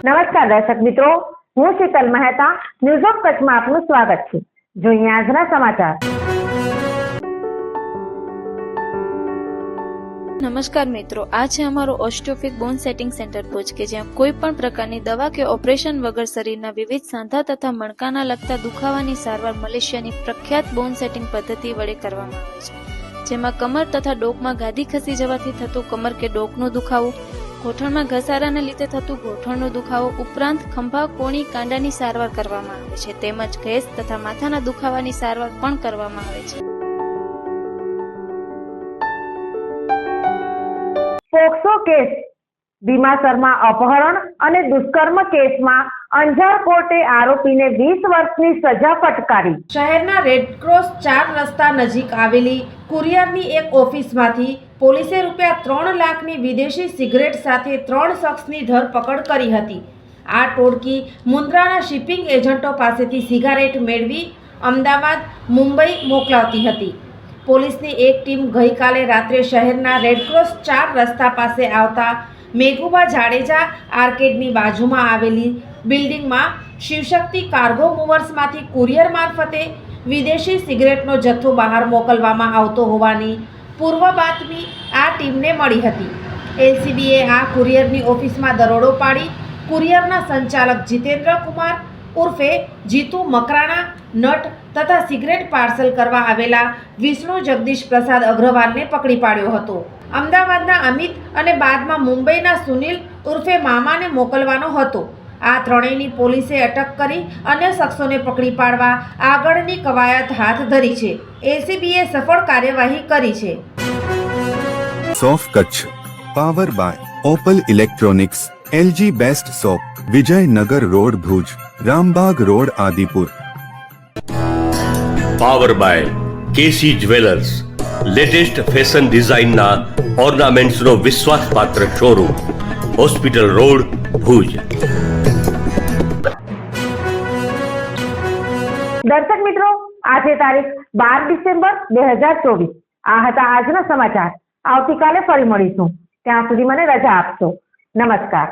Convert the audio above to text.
નમસ્કાર દર્શક મિત્રો, હું શીતલ મહેતા ન્યૂઝ ઓફ કચ્છમાં આપનું સ્વાગત છે। જોઈએ આજના સમાચાર। નમસ્કાર મિત્રો, આ છે અમારું ઓસ્ટિયોફિક બોન સેટિંગ સેન્ટર ભુજ કે જ્યાં કોઈ પણ પ્રકારની દવા કે ઓપરેશન વગર શરીરના વિવિધ સાંધા તથા મણકાના લગતા દુખાવાની સારવાર મલેશિયાની પ્રખ્યાત બોન સેટિંગ પદ્ધતિ વડે કરવામાં આવે છે, જેમાં કમર તથા ડોકમાં ગાદી ખસી જવાથી થતું કમર કે ડોકનો દુખાવો, ગોઠણમાં ઘસારાને લીધે થતું ગોઠણનો દુખાવો ઉપરાંત ખંભા, કોણી, કાંડાની સારવાર કરવામાં આવે છે, તેમજ ગેસ તથા માથાના દુખાવાની સારવાર પણ કરવામાં આવે છે। પોક્સો કેસ ભીમાસરમાં અપહરણ અને દુષ્કર્મ કેસમાં અંજાર કોર્ટે આરોપીને 20 વર્ષની સજા ફટકારી। શહેરના રેડક્રોસ 4 રસ્તા નજીક આવેલી કુરિયરની એક ઓફિસમાંથી પોલીસે ₹3 લાખની વિદેશી સિગરેટ સાથે 3 શખ્સની ધરપકડ કરી હતી। આ ટોળકી મુન્દ્રાના શિપિંગ એજન્ટો પાસેથી સિગારેટ મેળવી અમદાવાદ, મુંબઈ મોકલાવતી હતી। પોલીસની એક ટીમ ગઈકાલે રાત્રે શહેરના રેડક્રોસ 4 રસ્તા પાસે આવતા મેઘુબા જાડેજા આર્કેડની બાજુમાં આવેલી બિલ્ડિંગમાં શિવશક્તિ કાર્ગો મૂવર્સમાંથી કુરિયર મારફતે વિદેશી સિગરેટનો જથ્થો બહાર મોકલવામાં આવતો હોવાની પૂર્વ બાતમી આ ટીમને મળી હતી। એલસીબીએ આ કુરિયરની ઓફિસમાં દરોડો પાડી કુરિયરના સંચાલક જીતેન્દ્ર કુમાર ઉર્ફે જીતુ મકરાણા નટ તથા સિગરેટ પાર્સલ કરવા આવેલા વિષ્ણુ જગદીશ પ્રસાદ અગ્રવાલને પકડી પાડ્યો હતો। અમદાવાદના અમિત અને બાદમાં મુંબઈના સુનિલ ઉર્ફે મામાને મોકલવાનો હતો। આ ત્રણેયની પોલીસે અટક કરી અન્ય શખ્સોને પકડી પાડવા આગળની કવાયત હાથ ધરી છે। એલસીબીએ સફળ કાર્યવાહી કરી છે। સોફ Kutch power by Opal electronics, LG best shop, Vijaynagar road Bhuj, Rambagh road Adipur. Power by KC jewellers, latest fashion ડિઝાઇનના ઓર્નામેન્ટ્સનો વિશ્વાસપાત્ર શોરૂમ, હોસ્પિટલ રોડ ભુજ। દર્શક મિત્રો, આજે તારીખ 12 ડિસેમ્બર 2024। આ હતા આજના સમાચાર। આવતીકાલે ફરી મળીશું, ત્યાં સુધી મને રજા આપશો। નમસ્કાર।